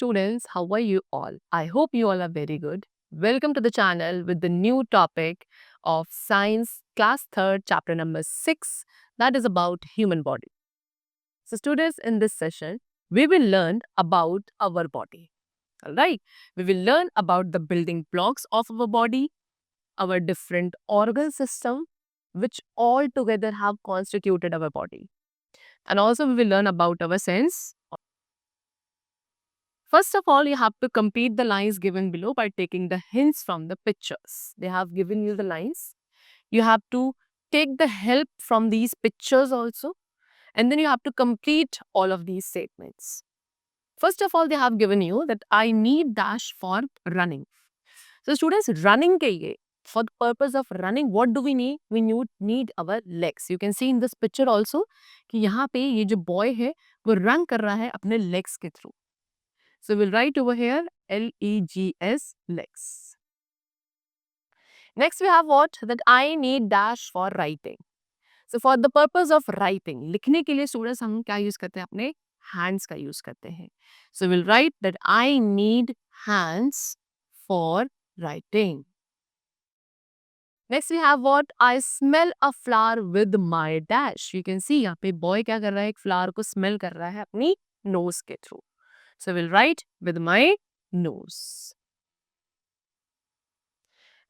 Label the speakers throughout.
Speaker 1: students, how are you all? I hope you all are very good. Welcome to the channel with the new topic of Science Class 3rd, chapter number 6, that is about human body. So students, in this session, we will learn about our body. Alright, we will learn about the building blocks of our body, our different organ system, which all together have constituted our body. And also we will learn about our sense. First of all, you have to complete the lines given below by taking the hints from the pictures. They have given you the lines. You have to take the help from these pictures also. And then you have to complete all of these statements. First of all, they have given you that I need dash for running. So students, running के लिए, for the purpose of running, what do we need? We need our legs. You can see in this picture also कि यहाँ पे ये जो boy है वो run कर रहा है अपने legs के through. So we'll write over here L-E-G-S, legs. Next we have what? That I need dash for writing. So for the purpose of writing, लिखने के लिए students हम क्या use करते हैं? अपने hands का use करते हैं. So we'll write that I need hands for writing. Next we have what? I smell a flower with my dash. You can see यहाँ पे boy क्या कर रहा है? एक flower को smell कर रहा है अपनी nose के through. So we'll write with my nose.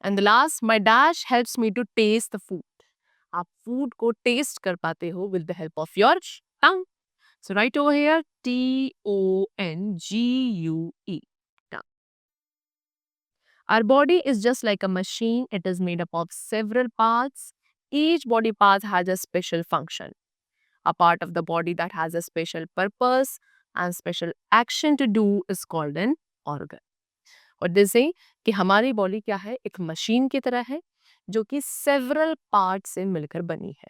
Speaker 1: And the last, my dash helps me to taste the food. आप food को taste कर पाते हो with the help of your tongue. So write over here T-O-N-G-U-E. Tongue. Our body is just like a machine. It is made up of several parts. Each body part has a special function. A part of the body that has a special purpose and special action to do is called an organ. और जैसे कि हमारी body क्या है, एक machine की तरह है जो कि सेवरल पार्ट से मिलकर बनी है.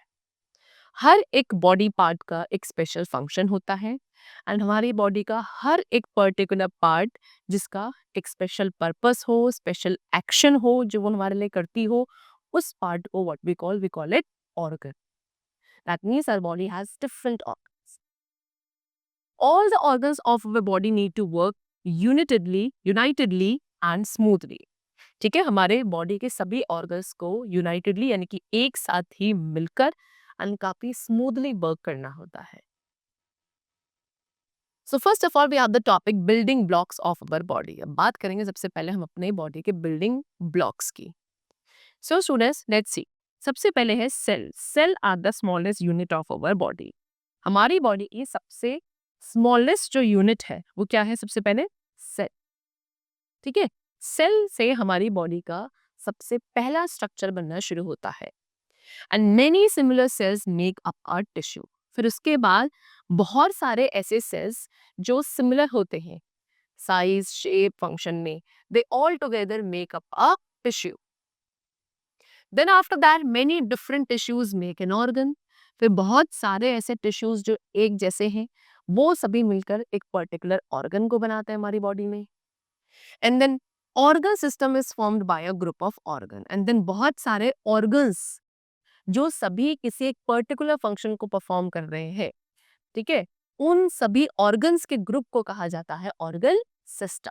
Speaker 1: हर एक बॉडी पार्ट का एक स्पेशल फंक्शन होता है एंड हमारी बॉडी का हर एक पर्टिकुलर पार्ट जिसका एक स्पेशल पर्पस हो, स्पेशल एक्शन हो जो वो हमारे लिए करती हो, उस पार्ट को what we call it organ. That means our body has different organs. All the organs of our body need to work unitedly and smoothly. ठीक है, हमारे बॉडी के सभी ऑर्गन्स को यूनाइटेडली यानी कि एक साथ ही मिलकर एंड काफी स्मूथली वर्क करना होता है. So first of all we have the topic building blocks of our body. अब बात करेंगे सबसे पहले हम अपने बॉडी के बिल्डिंग ब्लॉक्स की. So students, let's see. सबसे पहले है cell. Cell are the smallest unit of our body. हमारी बॉडी की सबसे स्मॉलेस्ट जो यूनिट है वो क्या है? सबसे पहले सेल. ठीक है, सेल से हमारी बॉडी का सबसे पहला स्ट्रक्चर बनना शुरू होता है and many similar sales make up a tissue. फिर उसके बाद बहुत सारे ऐसे सेल्स जो सिमिलर होते हैं साइज, शेप, फंक्शन में, they all together make up a tissue. Then after that many different tissues make an organ. फिर बहुत सारे ऐसे टिश्यूज जो एक जैसे हैं वो सभी मिलकर एक पर्टिकुलर ऑर्गन को बनाते हैं हमारी बॉडी में. And then organ system is formed by a group of organ. And then बहुत सारे ऑर्गन्स जो सभी किसी एक पर्टिकुलर फंक्शन को परफॉर्म कर रहे हैं, ठीक है, उन सभी ऑर्गन्स के ग्रुप को कहा जाता है organ system.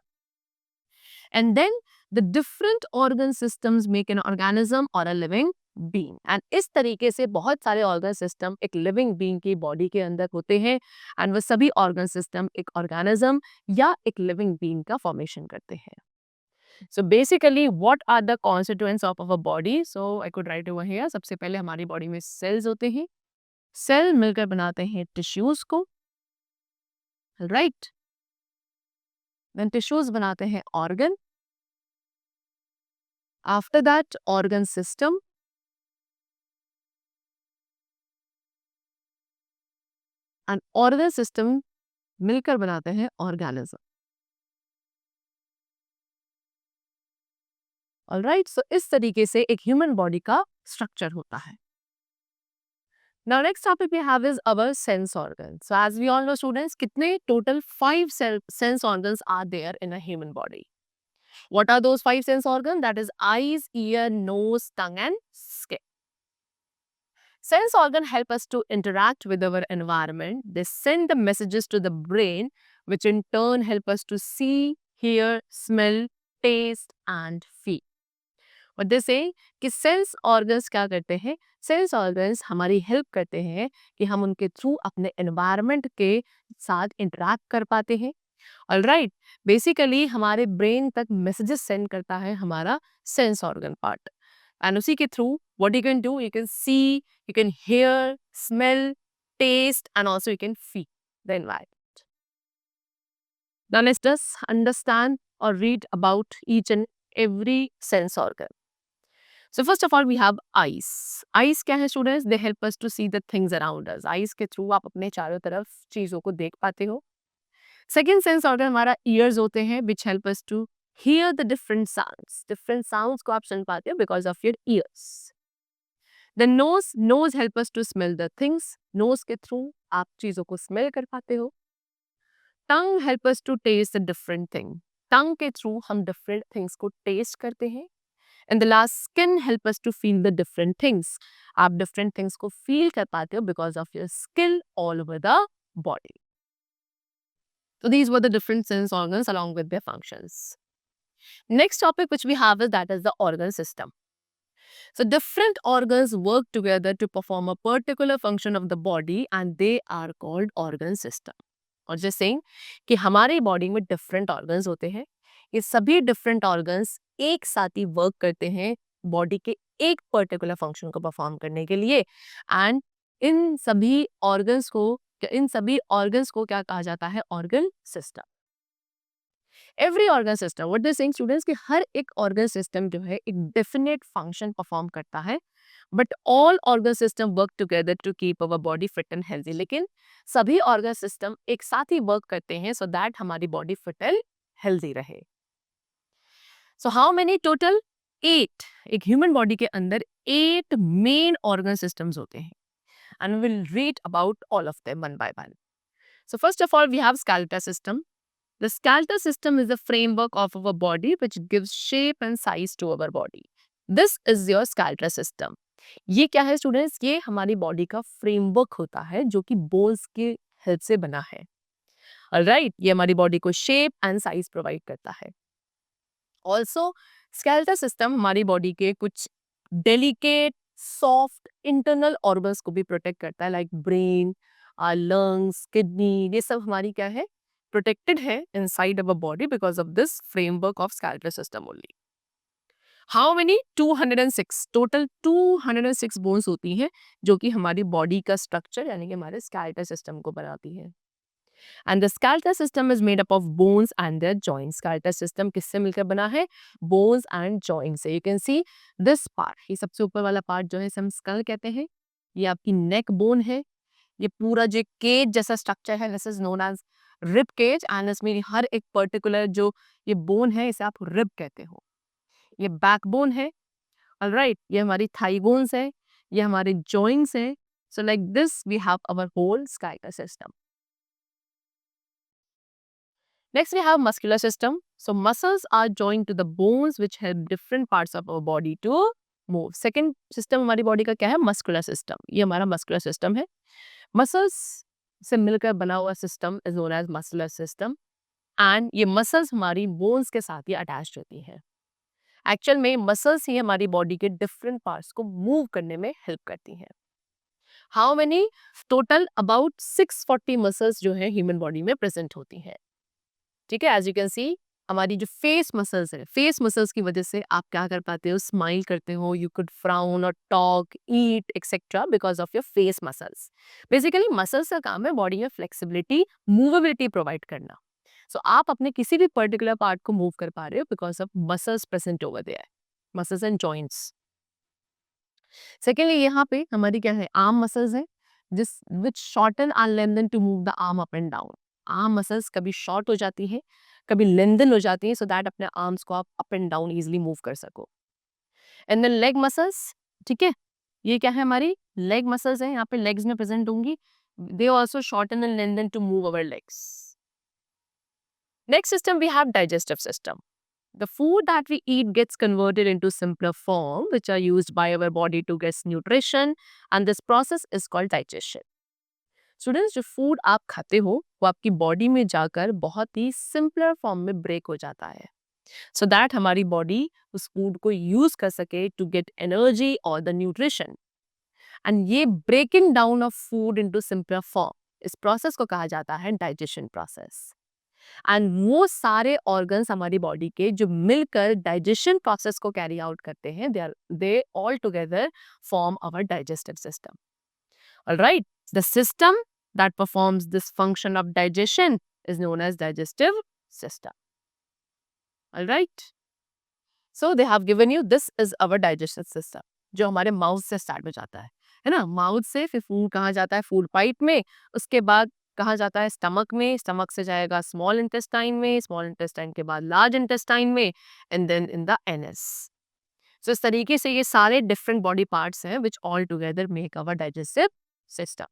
Speaker 1: And then the different organ systems make an organism और अ लिविंग बीइंग. एंड इस तरीके से बहुत सारे ऑर्गन सिस्टम एक लिविंग बीइंग की बॉडी के अंदर होते हैं एंड वह सभी ऑर्गन सिस्टम एक ऑर्गेनिज्म या एक लिविंग बीइंग का फॉर्मेशन करते हैं. So basically what are the constituents of our body? So I could write over here. सबसे पहले हमारी बॉडी में सेल्स होते हैं. सेल मिलकर बनाते हैं टिश्यूज को, राइट. देन टिश्यूज बनाते हैं organ. After that organ system. And organ system मिलकर बनाते हैं ऑर्गेनिज्म. ऑलराइट, सो इस तरीके से एक ह्यूमन बॉडी का स्ट्रक्चर होता है. Now next topic we have is our sense organs. So as we all know students, कितने total 5 sense organs are there in a human body. What are those 5 sense organs? That is eyes, ear, nose, tongue and skin. Sense organ help us to interact with our environment. They send the messages to the brain which in turn help us to see, hear, smell, taste and feel. और जैसे कि sense organs क्या करते हैं, sense organs हमारी help करते हैं कि हम उनके थ्रू अपने एनवायरनमेंट के साथ इंटरेक्ट कर पाते हैं. ऑलराइट, बेसिकली हमारे ब्रेन तक मैसेजेस सेंड करता है हमारा सेंस ऑर्गन पार्ट, एंड उसी के through what you can do, you can see, you can hear, smell, taste and also you can feel the environment. Now let's just understand or read about each and every sense organ. So first of all we have eyes. Eyes क्या है students? They help us to see the things around us. Eyes के through आप अपने चारों तरफ चीजों को देख पाते हो. Second sense organ हमारा ears होते हैं, which help us to hear the different sounds. Different sounds को आप सुन पाते हो because of your ears. The nose help us to smell the things. Nose के through आप चीजों को smell कर पाते हो. Tongue help us to taste the different thing. Tongue के through हम different things को taste करते हैं. And the last, skin help us to feel the different things. आप different things को feel कर पाते हो because of your skin all over the body. So these were the different sense organs along with their functions. Next topic which we have is that is the organ system. So different organs work together to perform a particular function of the body and they are called organ system. और जैसे saying कि हमारे body में different organs होते हैं, ये सभी different organs एक साथ ही वर्क करते हैं बॉडी के एक पर्टिकुलर फंक्शन को परफॉर्म करने के लिए, एंड इन सभी ऑर्गन्स को क्या कहा जाता है, organ system. Every organ system, what they saying students कि हर एक ऑर्गन सिस्टम जो है एक डेफिनेट फंक्शन परफॉर्म करता है, but all organ system work together to keep our body fit and healthy. लेकिन सभी ऑर्गन सिस्टम एक साथ ही वर्क करते हैं सो दैट हमारी बॉडी फिट एंड हेल्दी रहे. So how many total? 8. एक ह्यूमन बॉडी के अंदर 8 मेन ऑर्गन सिस्टम्स होते हैं, and we will read about all of them one by one. So first of all, we have skeletal system. The skeletal system is the framework of our body which gives shape and size to our body. This is your skeletal system. ये क्या है students? ये हमारी body का framework होता है जो कि बोन्स के हेल्प से बना है. ऑलराइट, ये हमारी बॉडी को शेप एंड साइज प्रोवाइड करता है. ऑल्सो स्केलेटल सिस्टम हमारी बॉडी के कुछ डेलिकेट सॉफ्ट इंटरनल ऑर्गन्स को भी प्रोटेक्ट करता है, लाइक ब्रेन, लंग्स, किडनी, ये सब हमारी क्या है, प्रोटेक्टेड है inside our body because of this framework of skeletal system only. How many? 206. Total 206 bones होती हैं जो कि हमारी बॉडी का स्ट्रक्चर यानी कि हमारे स्केलेटल सिस्टम को बनाती है. And the skeletal system is made up of bones and their joints. Skeletal system किससे मिलकर बना है? Bones and joints से. You can see this part. ये सबसे ऊपर वाला पार्ट जो है हम स्कल कहते हैं. ये आपकी नेक बोन है. ये पूरा जो केज जैसा स्ट्रक्चर है, this is known as rib cage, and इसमें हर एक पर्टिकुलर जो ये बोन है इसे आप रिब कहते हो. ये बैक बोन है. ऑलराइट, ये हमारी थाई बोन्स है. ये हमारे जॉइंट्स है. So like this we have our whole skeletal system. Next, we have muscular system. So muscles are joined to the bones which help different parts of our body to move. Second system हमारी body का क्या है? Muscular system. ये हमारा muscular system है. Muscles से मिलकर बना हुआ system is known as muscular system. And ये muscles हमारी bones के साथ ही attached रहती हैं. Actual में muscles ही हमारी body के different parts को move करने में help करती हैं. How many? Total about 640 muscles जो है human body में present होती हैं. ठीक है, एज यू कैन सी हमारी जो फेस मसल्स है, फेस मसल्स की वजह से आप क्या कर पाते हो, स्माइल करते हो, यू कुड फ्राउन और talk, eat etcetera because of your face muscles. Basically muscles का काम है बॉडी में फ्लेक्सिबिलिटी, मूवेबिलिटी प्रोवाइड करना. सो आप अपने किसी भी पर्टिकुलर पार्ट को मूव कर पा रहे हो because of muscles present over there, muscles and joints. Secondly यहाँ पे हमारी क्या है, आर्म मसल्स है जिस which shorten and lengthen to move the arm up and down. Arm muscles कभी शॉर्ट हो जाती है, कभी लेंथन हो जाती है, सो दैट अपने आर्म्स को आप up and down easily move कर सको. एंड देन लेग मसल्स, ठीक है, ये क्या है, हमारी लेग मसल्स हैं, यहाँ पे लेग्स में प्रेजेंट होंगी. They also shorten and lengthen to move our legs. Next system we have digestive system. The food that we eat gets converted into simpler form which are used by our body to get nutrition, and this process is called digestion. Students, जो food आप खाते हो वो आपकी body में जाकर बहुत ही सिंपलर फॉर्म में ब्रेक हो जाता है, सो दैट हमारी बॉडी उस फूड को यूज कर सके टू गेट एनर्जी और द न्यूट्रिशन। एंड ये breaking down of food into simpler form, इस प्रोसेस को कहा जाता है डाइजेशन प्रोसेस। एंड वो सारे ऑर्गन्स हमारी बॉडी के जो मिलकर डाइजेशन प्रोसेस को कैरी आउट करते हैं, they all together form our digestive system. Alright, the system that performs this function of digestion is known as digestive system. All right, so they have given you this is our digestive system, जो हमारे mouth से start हो जाता है ना। Mouth से फिर food कहाँ जाता है, फूड पाइप में, उसके बाद कहाँ जाता है, स्टमक में, स्टमक से जाएगा स्मॉल इंटेस्टाइन में, स्मॉल इंटेस्टाइन के बाद लार्ज इंटेस्टाइन में, and then in the anus. So इस तरीके से ये सारे डिफरेंट बॉडी पार्ट्स हैं which all together make our digestive system.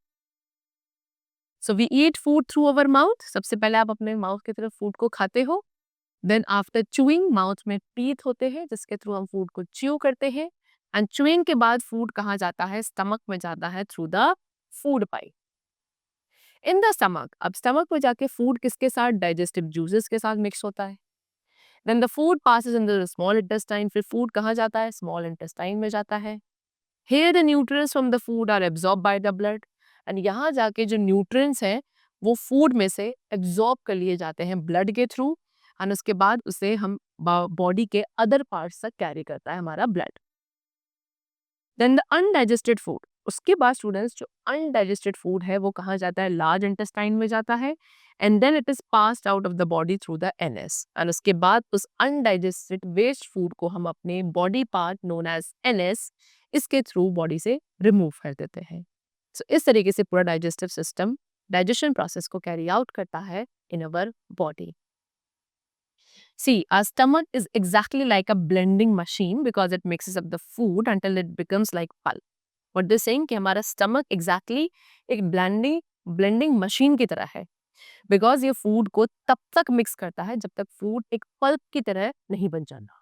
Speaker 1: So we eat food through our mouth, सबसे पहले आप अपने माउथ की तरफ फूड को खाते हो। देन आफ्टर च्यूइंग माउथ में टीथ होते हैं जिसके थ्रू हम फूड को च्यू करते हैं। एंड च्यूइंग के बाद फूड कहाँ जाता है, स्टमक में जाता है through the food pipe in the stomach. अब स्टमक में जाके फूड किसके साथ, डाइजेस्टिव जूसेस के साथ मिक्स होता है। Then the food passes in the small intestine, फिर फूड कहाँ जाता है, स्मॉल इंटेस्टाइन में जाता है। Here the nutrients from the food are absorbed by the blood, and यहाँ जाके जो nutrients हैं वो फूड में से एब्जॉर्ब कर लिए जाते हैं ब्लड के थ्रू, एंड उसके बाद उसे हम बॉडी के अदर पार्ट्स तक कैरी करता है हमारा blood. Then the undigested food, उसके बाद स्टूडेंट्स जो अनडाइजेस्टेड फूड है वो कहाँ जाता है, लार्ज इंटेस्टाइन में जाता है, and then it is passed out of the body through the anus. And उसके बाद उस अनडाइजेस्टेड वेस्ट फूड को हम अपने body part known as anus इसके थ्रू बॉडी से रिमूव कर देते हैं। सो इस तरीके से पूरा डाइजेस्टिव सिस्टम डाइजेशन प्रोसेस को कैरी आउट करता है in our body. See, our stomach is exactly like a blending machine because it mixes up the food until it becomes like pulp. What they're saying कि हमारा stomach exactly एक blending machine की तरह है, because ये food को तब तक mix करता है जब तक food एक pulp की तरह नहीं बन जाना।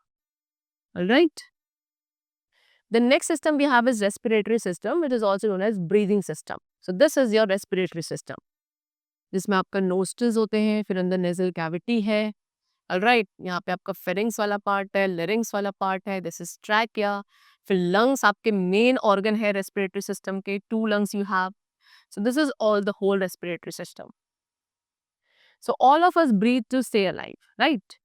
Speaker 1: Alright? The next system we have is respiratory system, which is also known as breathing system. So this is your respiratory system, जिसमें आपका nostrils होते हैं, फिर अंदर nasal cavity है। ऑलराइट, यहाँ पे आपका फेरिंग्स वाला पार्ट है, लेरिंग्स वाला पार्ट है, दिस इज ट्रैकिया। फिर लंग्स आपके मेन ऑर्गन है रेस्पिरेटरी सिस्टम के, 2 lungs you have. So this is all the whole respiratory system. So all of us breathe to stay alive, right.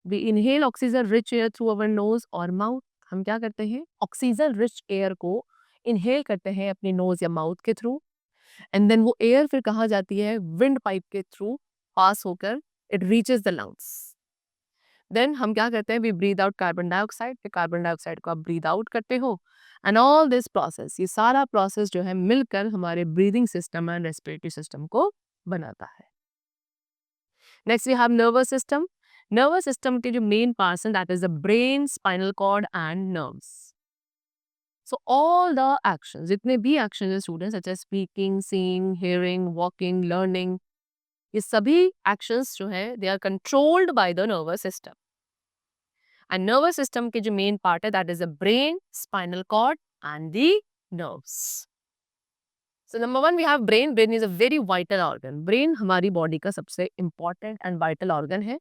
Speaker 1: We inhale oxygen rich air through our nose और mouth. हम क्या करते हैं, oxygen rich air को inhale करते हैं अपने nose या माउथ के थ्रू, एंड देन वो एयर फिर कहाँ जाती है, विंड पाइप के थ्रू पास होकर इट रीचेज द लंग्स। देन हम क्या करते हैं, we breathe out carbon dioxide, फिर कार्बन डाइऑक्साइड को आप ब्रीद आउट करते हो, एंड ऑल दिस प्रोसेस, ये सारा प्रोसेस जो है मिलकर हमारे breathing system and respiratory system को बनाता है। Next we have nervous system. Nervous system के जो मेन पार्ट्स हैं that is the brain, spinal cord and nerves. So all the actions, जितने भी एक्शंस हैं students, such as speaking, seeing, hearing, walking, learning, ये सभी एक्शंस जो है they are controlled by the nervous system. And nervous system के जो main part है that is the brain, spinal cord and the nerves. So number 1 we have brain. Brain is a very vital organ. Brain हमारी body का सबसे important and vital organ है।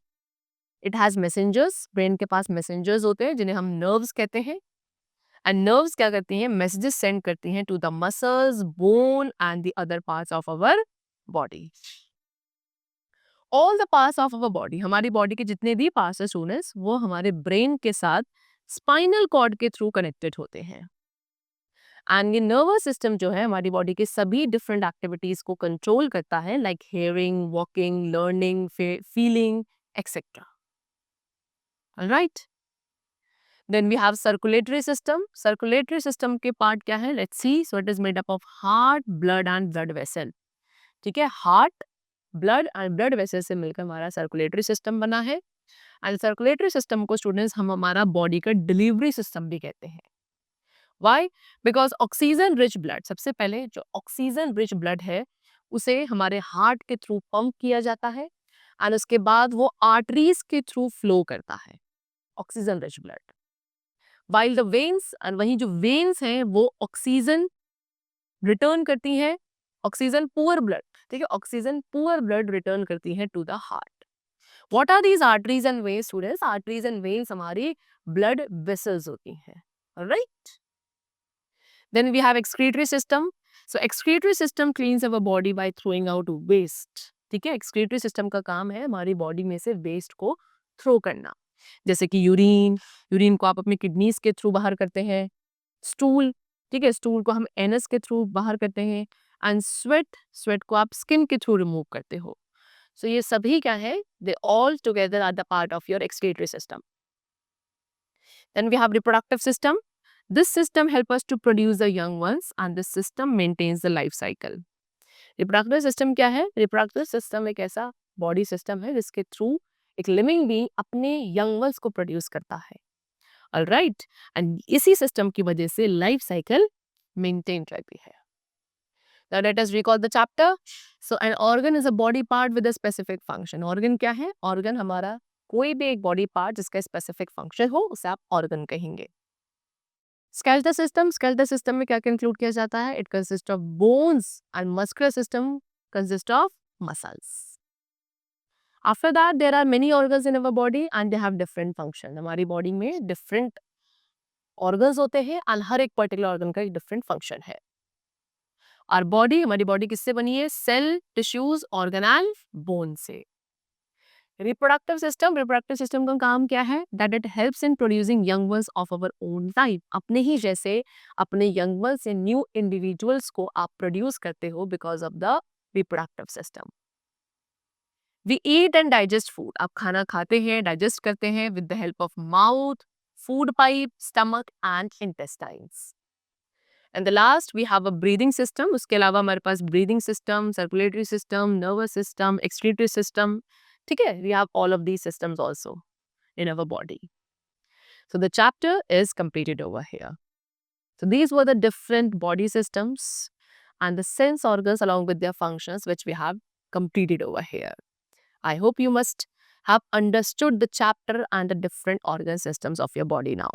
Speaker 1: It has messengers, brain के पास messengers होते हैं जिन्हें हम नर्व्स कहते हैं, एंड नर्व्स क्या करती हैं, मैसेजेस सेंड करती हैं to the muscles, bone and the other parts of our body. All the parts of our body, हमारी बॉडी के जितने भी पार्ट्स हैं स्टूडेंट्स, वो हमारे ब्रेन के साथ स्पाइनल कॉर्ड के थ्रू कनेक्टेड होते हैं। एंड ये नर्वस सिस्टम जो है हमारी बॉडी के सभी डिफरेंट एक्टिविटीज को कंट्रोल करता है, like hearing, walking, learning, feeling etcetera. Alright, then we have circulatory system. Circulatory system के पार्ट क्या है, let's see. So it is made up of heart, blood and blood vessel. ठीक है, heart, blood and blood vessel से मिलकर हमारा circulatory system बना है। एंड सर्कुलेटरी सिस्टम को स्टूडेंट्स हम हमारा बॉडी का डिलीवरी सिस्टम भी कहते हैं। Why? Because oxygen rich blood, सबसे पहले जो ऑक्सीजन रिच ब्लड है उसे हमारे हार्ट के थ्रू पंप किया जाता है, एंड उसके बाद वो आर्टरीज के थ्रू फ्लो करता है oxygen rich blood. While the veins, and वहीं जो वेन्स हैं वो ऑक्सीजन रिटर्न करती हैं, ऑक्सीजन पुअर ब्लड, ठीक है, ऑक्सीजन पुअर ब्लड रिटर्न करती है to the heart. What are these arteries and veins students? Arteries and veins हमारी ब्लड वेसल्स होती हैं, right? Then we have excretory system. So excretory system cleans our body by throwing out waste, ठीक है। Excretory system का काम है हमारी body में से वेस्ट को थ्रो करना, जैसे कि यूरिन, यूरिन को आप अपनी किडनीज के थ्रू बाहर करते हैं, स्टूल, ठीक है, स्टूल को हम एनस के थ्रू बाहर करते हैं, एंड स्वेट, स्वेट को आप स्किन के थ्रू रिमूव करते हो। सो ये सभी क्या है, they all together are the part of your excretory system. Then we have reproductive system. This system helps us to produce the young ones and this system maintains the life cycle. Reproductive system क्या है? Reproductive system एक ऐसा body system है जिसके through एक living being अपने young ones को produce करता है। Alright? And इसी system की वजह से life cycle maintain रहती है। Now let us recall the chapter. So an organ is a body part with a specific function. Organ क्या है? Organ हमारा कोई भी एक बॉडी पार्ट जिसका स्पेसिफिक फंक्शन हो उसे आप ऑर्गन कहेंगे। स्केलेटल सिस्टम, स्केलेटल सिस्टम में क्या इंक्लूड किया जाता है? It consist of bones and muscular system consist of muscles. After that there are many organs in our body and they have different function. हमारी बॉडी में different organs होते हैं और हर एक पर्टिकुलर ऑर्गन का एक डिफरेंट फंक्शन है। और बॉडी, हमारी बॉडी किससे बनी है? Cell, tissues, organ and bone से। रिप्रोडक्टिव सिस्टम का काम क्या है? That it helps in producing young ones of our own type. अपने ही जैसे अपने यंग वंस या न्यू इंडिविजुअल्स को आप प्रोड्यूस करते हो because of the reproductive system. We eat and digest food. आप खाना खाते हैं, डाइजेस्ट करते हैं with the help of mouth, food pipe, stomach and intestines. And the last we have a breathing system. उसके अलावा हमारे पास breathing system, circulatory system, nervous system, excretory system, ठीक है, we have all of these systems also in our body. So the chapter is completed over here. So these were the different body systems and the sense organs along with their functions which we have completed over here. I hope you must have understood the chapter and the different organ systems of your body now.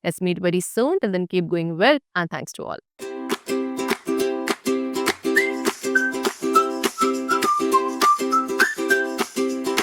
Speaker 1: Let's meet very soon and then keep going well and thanks to all.